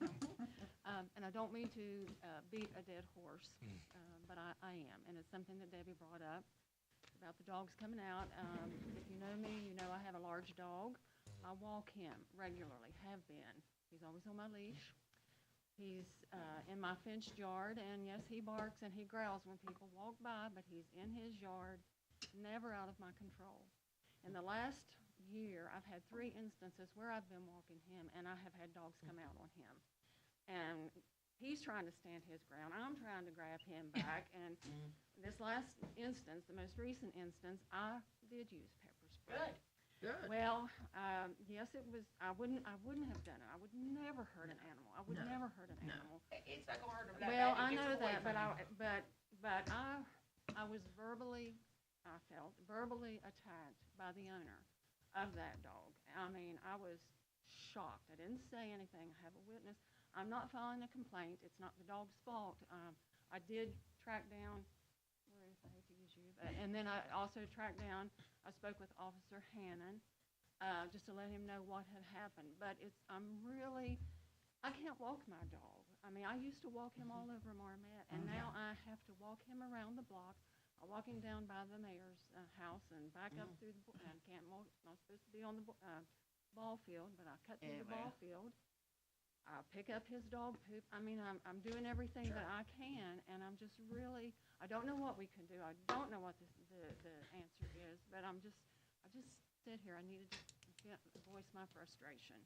council. And I don't mean to beat a dead horse, but I am. And it's something that Debbie brought up about the dogs coming out. If you know me, you know I have a large dog. I walk him regularly, have been. He's always on my leash. He's in my fenced yard, and yes, he barks and he growls when people walk by, but he's in his yard, never out of my control. In the last year, I've had 3 instances where I've been walking him, and I have had dogs come out on him. And he's trying to stand his ground. I'm trying to grab him back, and this last instance, the most recent instance, I did use pepper spray. good. good. Well, yes, it was, I wouldn't have done it. I would never hurt an animal. I would No. never hurt an No. animal. It's not gonna hurt them that Well, bad. I It gets know away that, from but you. I was verbally, I felt verbally attacked by the owner. of that dog. I mean, I was shocked. I didn't say anything. I have a witness. I'm not filing a complaint. It's not the dog's fault. I did track down, where is, I hate to use you, but, and then I also tracked down, I spoke with Officer Hannon, just to let him know what had happened. But I can't walk my dog. I mean, I used to walk him all over Marmet, and now I have to walk him around the block. I walk him down by the mayor's house and back up through the, and can't walk, not supposed to be on the ball field, but I cut through the ball field. I pick up his dog poop. I mean, I'm doing everything that I can, and I'm just really, I don't know what we can do. I don't know what the answer is, but I just sit here. I needed to voice my frustration.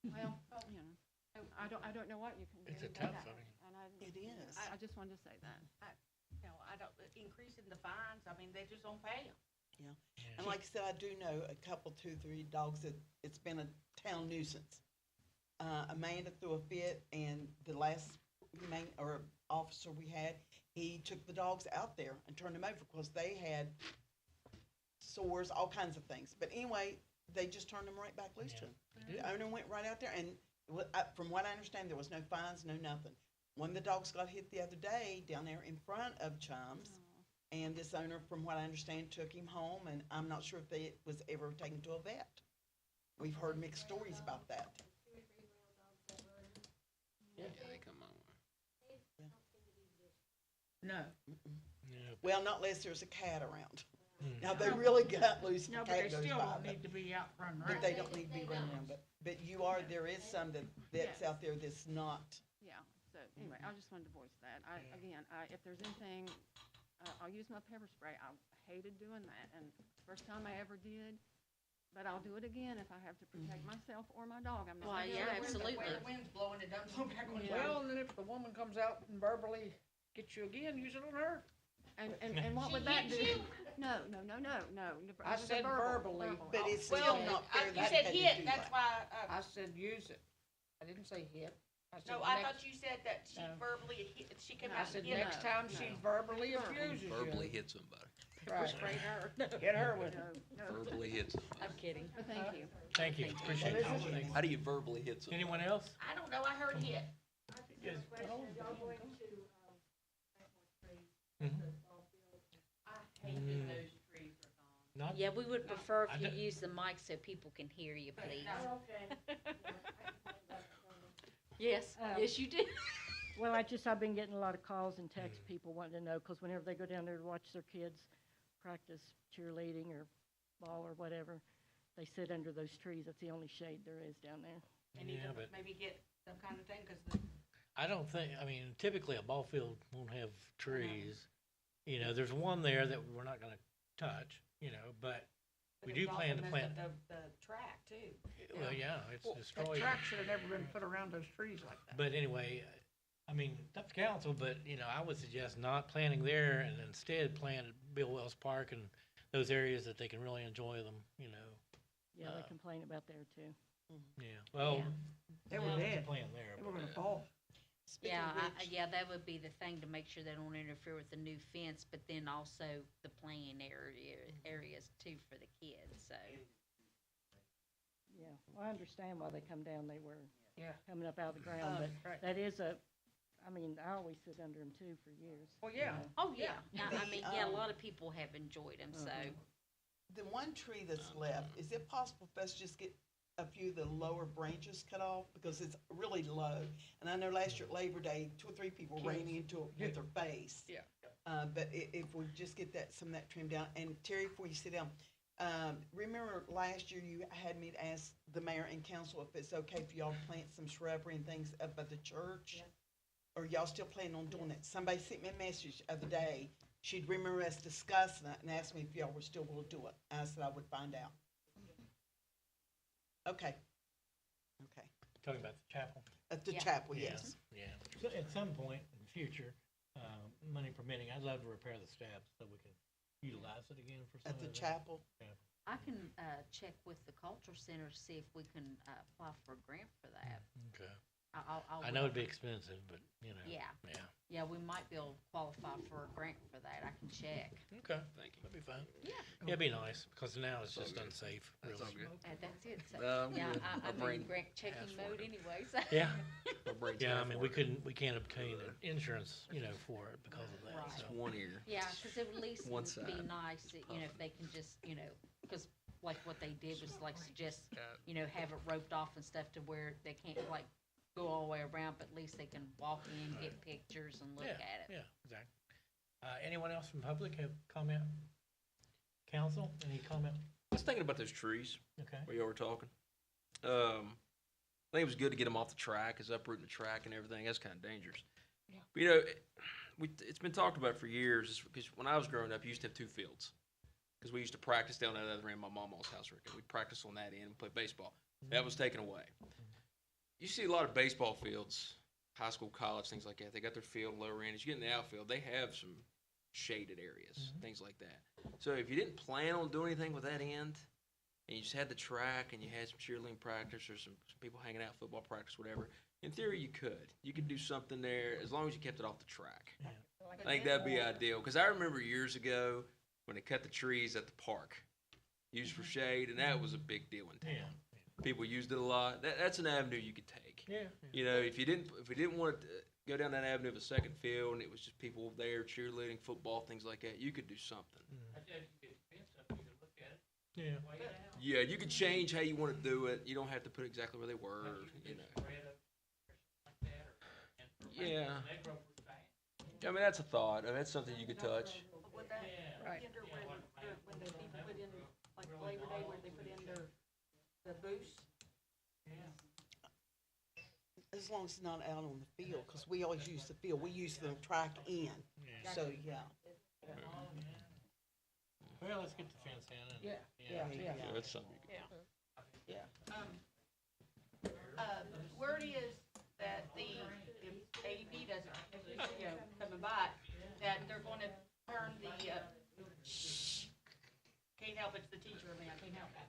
Well, you know, I don't know what you can do. It's a but tough, I mean. and It is. I just wanted to say that. You know, I don't, increasing the fines, I mean, they just don't pay them. Yeah. And like I said, I do know a couple, 2, 3 dogs that it's been a town nuisance. Amanda threw a fit, and the last officer we had, he took the dogs out there and turned them over because they had sores, all kinds of things. But anyway, they just turned them right back loose to him. The owner went right out there, and from what I understand, there was no fines, no nothing. One of the dogs got hit the other day down there in front of Chums. And this owner, from what I understand, took him home, and I'm not sure if they was ever taken to a vet. We've heard mixed stories about that. Yeah, they come on. No. Yeah. Well, not unless there's a cat around. Now, they really got loose if No, a but they cat goes still by, don't need to be out running but around. they don't need to be running around. But there is some that's out there that's not. Yeah, so anyway, I just wanted to voice that. If there's anything, I'll use my pepper spray. I hated doing that, and first time I ever did, but I'll do it again if I have to protect myself or my dog. I'm not Well, gonna do yeah, it. absolutely. Where the wind's blowing, it doesn't blow back on you. Well, and then if the woman comes out and verbally gets you again, use it on her. And what would She that hit do? you? No. I said verbally. But it's Well, still not fair you that said had to hit, do that's that. why, I said use it. I didn't say hit. I said no, I next- thought you said that she No. verbally hit, she came I out said and hit next her. time she verbally abuses you. Verbally hit somebody. Right. Sprayed her. Hit her with it. No, Verbally hit somebody. I'm kidding. but thank you. Thank you, appreciate it. Thanks. How do you verbally hit somebody? Anyone else? I don't know, I heard hit. Yes. Not, Yeah, we would prefer I if you don't- use the mic so people can hear you, please. Yes, yes, you do. Well, I've been getting a lot of calls and texts, people wanting to know, because whenever they go down there to watch their kids practice cheerleading or ball or whatever, they sit under those trees. That's the only shade there is down there. They need Yeah, to but maybe get some kind of thing, cause I don't think, I mean, typically a ball field won't have trees. You know, there's one there that we're not gonna touch, you know, but we it do was also plan to messed plant, up the track too. well, yeah, it's Well, destroyed. That track should have never been put around those trees like that. But anyway, I mean, it's up to council, but, you know, I would suggest not planting there and instead plant at Bill Wells Park and those areas that they can really enjoy them, you know. Yeah, they complain about there too. Yeah, well, They we'll were have to dead. plan there. They were but, gonna fall. Speaking Yeah, of which, yeah, that would be the thing, to make sure they don't interfere with the new fence, but then also the playing areas too for the kids, so. Yeah, well, I understand why they come down. They were Yeah. coming up out of the ground, but Right. that is I mean, I always sit under them too for years. Well, yeah. you know. Oh, yeah, I mean, yeah, a um, lot of people have enjoyed them, so. the one tree that's left, is it possible for us to just get a few of the lower branches cut off? Because it's really low. And I know last year at Labor Day, 2 or 3 people ran into it with their face. Yeah. But if we just get some of that trimmed down. And Terry, before you sit down, remember last year you had me to ask the mayor and council if it's okay for y'all to plant some shrubbery and things up at the church? Or y'all still planning on doing it? Somebody sent me a message the other day. She'd remember us discussing it and asked me if y'all were still going to do it. I said I would find out. Okay. Okay. Talking about the chapel. At the Yeah. chapel, Yeah, yes. Yeah, so at some point in the future, money permitting, I'd love to repair the steps so we can utilize it again for some At of the that. chapel. I can, check with the culture center to see if we can, apply for a grant for that. Okay. I'll. I know it'd be expensive, but, you know. Yeah. Yeah. Yeah, we might be able to qualify for a grant for that. I can check. Okay. Thank you. That'd be fun. Yeah. It'd be nice, because now it's just unsafe, That's all really. good. That's it, so, No, I'm yeah, good. My I'm brain in grant checking asked for mode it. anyway, so. Yeah, My brain's yeah, I half mean, we working. can't obtain an insurance, for it because of that, Right. so. One ear. Yeah, because at least One would be side. nice, that, if they can just, because like what they did was like suggest, Got have it roped off and stuff to where they can't like go all the way around, but at least they can walk in, get pictures and look Yeah, at it. yeah, exactly. Anyone else from public have comment? Council, any comment? I was thinking about those trees Okay. where y'all were talking. I think it was good to get them off the track, cause uprooting the track and everything, that's kinda dangerous. Yeah. But, it's been talked about for years, because when I was growing up, you used to have two fields. Cause we used to practice down at the other end, my mama's house, Rick, and we'd practice on that end and play baseball. That was taken away. You see a lot of baseball fields, high school, college, things like that. They got their field lower end. As you get in the outfield, they have some shaded areas, things like that. So if you didn't plan on doing anything with that end, and you just had the track and you had some cheerleading practice or some people hanging out, football practice, whatever, in theory you could. You could do something there as long as you kept it off the track. I think that'd be ideal. Because I remember years ago when they cut the trees at the park, used for shade, and that was a big deal in town. Yeah. People used it a lot. That's an avenue you could take. Yeah. If we didn't want to go down that avenue of a second field and it was just people there cheerleading, football, things like that, you could do something. Yeah. Yeah, you could change how you want to do it. You don't have to put exactly where they were. Yeah. I mean, that's a thought. I mean, that's something you could touch. Would that Right. hinder when the people put in, like Labor Day, where they put in the booths? As long as it's not out on the field, because we always use the field, we use the track in, so, yeah. Well, let's get the fence in and. Yeah. Yeah, that's something you could. Word is that if AEP doesn't, come and buy it, that they're gonna turn the, can't help it, it's the teacher in me, I can't help it.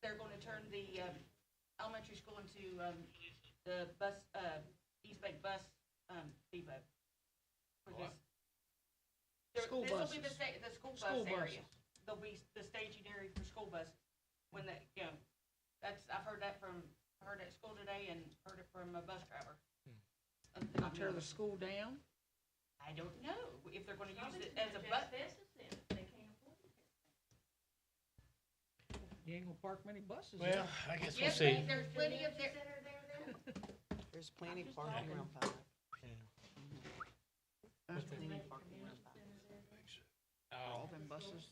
They're gonna turn the, elementary school into, the bus, East Bank Bus, depot. For What? School This'll be the buses. the school School bus area. buses. There'll be the staging area for school buses, when they, I've heard that at school today and heard it from a bus driver. They'll tear the school down? I don't know if they're gonna use it as a bus. You ain't gonna park many buses Well, there. I guess we'll Yes, see. there's plenty of there. There's plenty of parking around five. There's Plenty of parking around five. all Oh, them buses.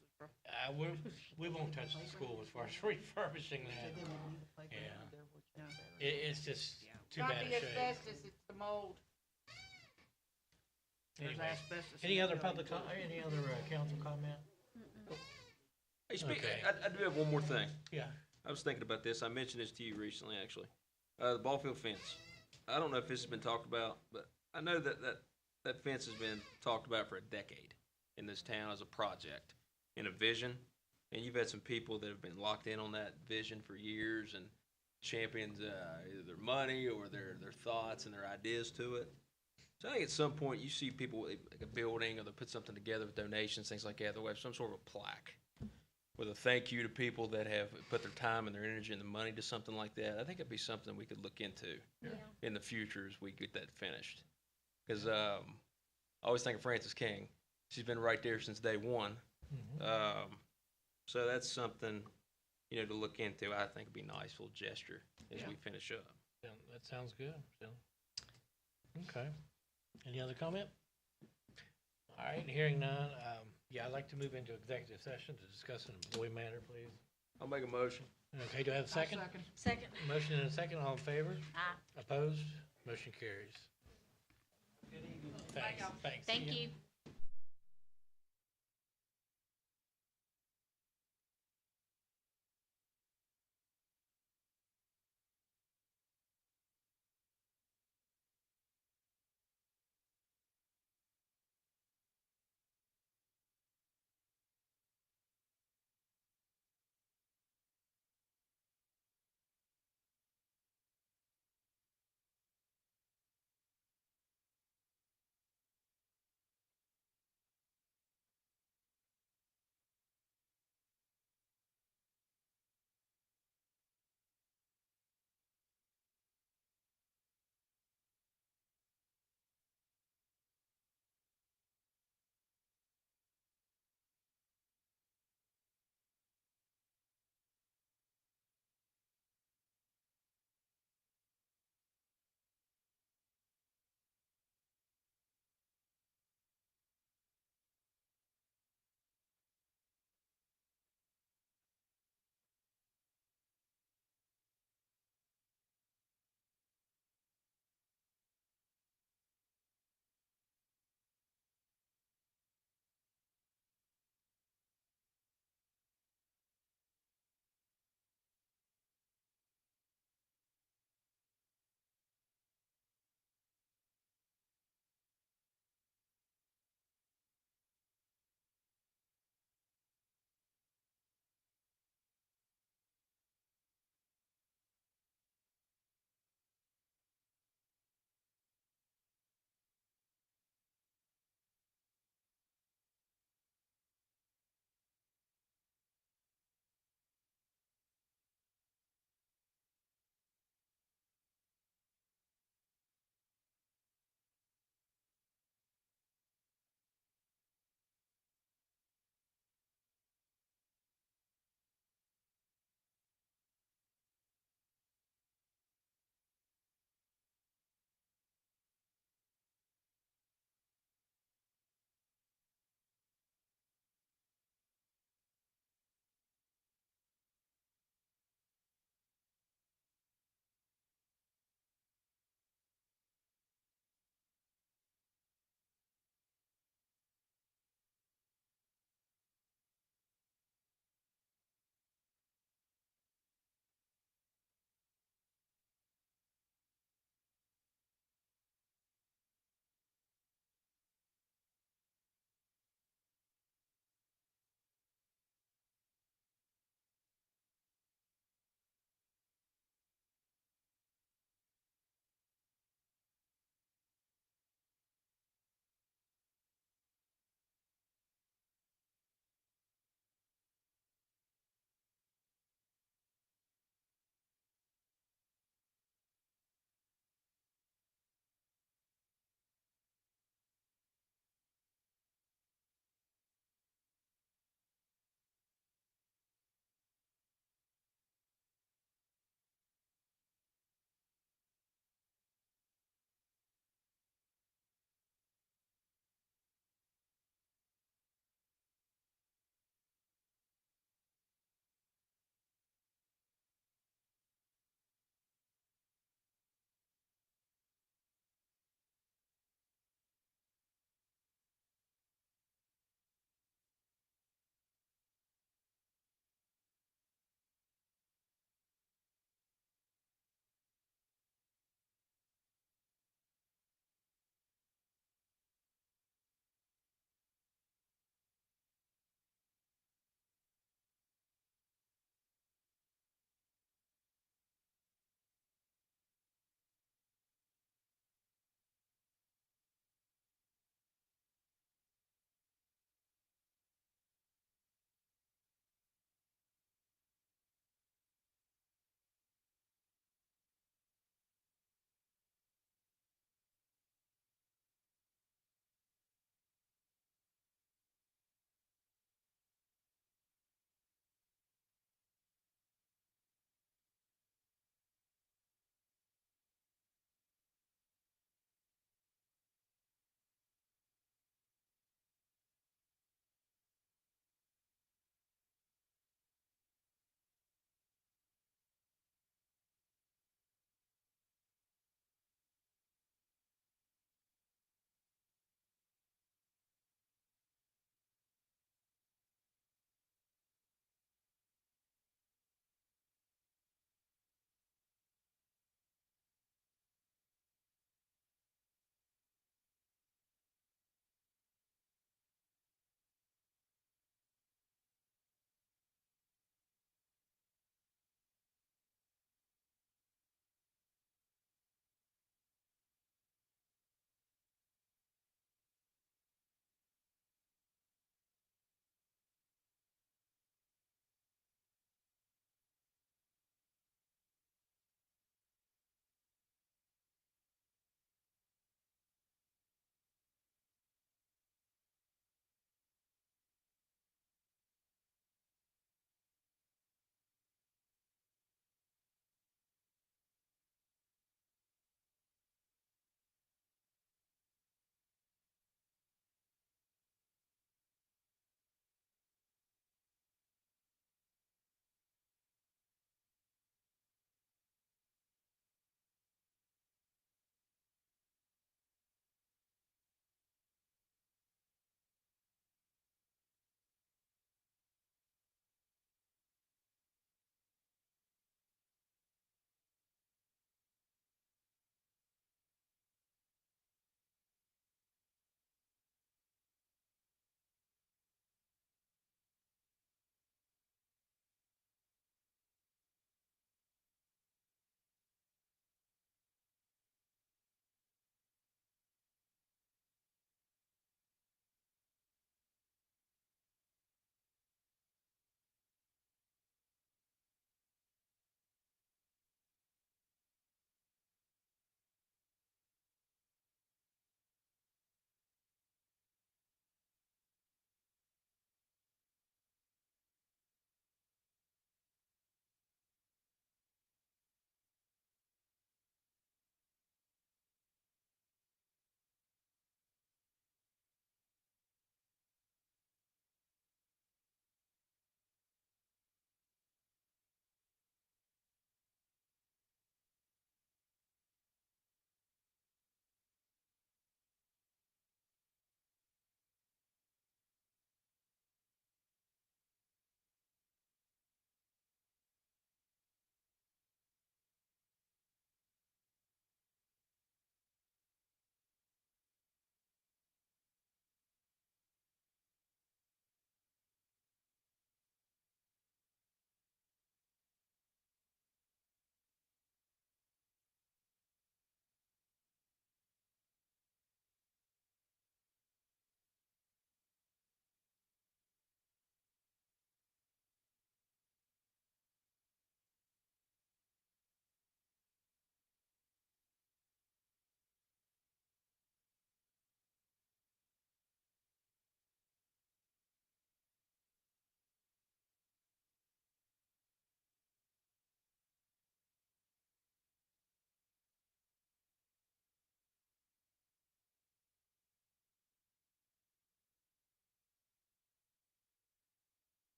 we won't touch the school as far as refurbishing that. They didn't need a playground Yeah. there, which No. is better. It's just too Not bad the a shape. asbestos, it's the mold. There's Anyway, asbestos. in any the other building. any other council comment? Hey, Okay. I do have one more thing. Yeah. I was thinking about this. I mentioned this to you recently, actually. The ball field fence. I don't know if this has been talked about, but I know that fence has been talked about for a decade in this town as a project and a vision. And you've had some people that have been locked in on that vision for years and championed either their money or their thoughts and their ideas to it. So I think at some point you see people with like a building or they put something together with donations, things like that. They'll have some sort of a plaque with a thank you to people that have put their time and their energy and the money to something like that. I think it'd be something we could look into in the future as we get that finished. Because I always think of Frances King. She's been right there since day one. So that's something, to look into. I think it'd be a nice little gesture as we finish up. Yeah, that sounds good. Okay. Any other comment? All right, hearing none. I'd like to move into executive session to discuss an employee matter, please. I'll make a motion. Okay, do I have a second? Second. Motion and a second, all in favor? Aye. Opposed? Motion carries. Thanks. Thanks. Thank See ya. you.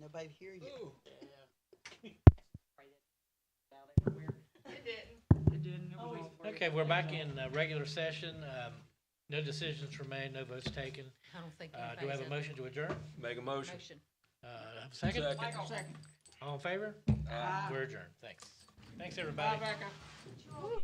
Nobody hear you. It didn't. It didn't, it was all. Okay, we're back in regular session. No decisions were made, no votes taken. I don't think Do I have anybody's a up. motion to adjourn? Make a motion. Motion. Have a second? Second. All in favor? Aye. We're adjourned. Thanks. Thanks, everybody. Bye, Becca.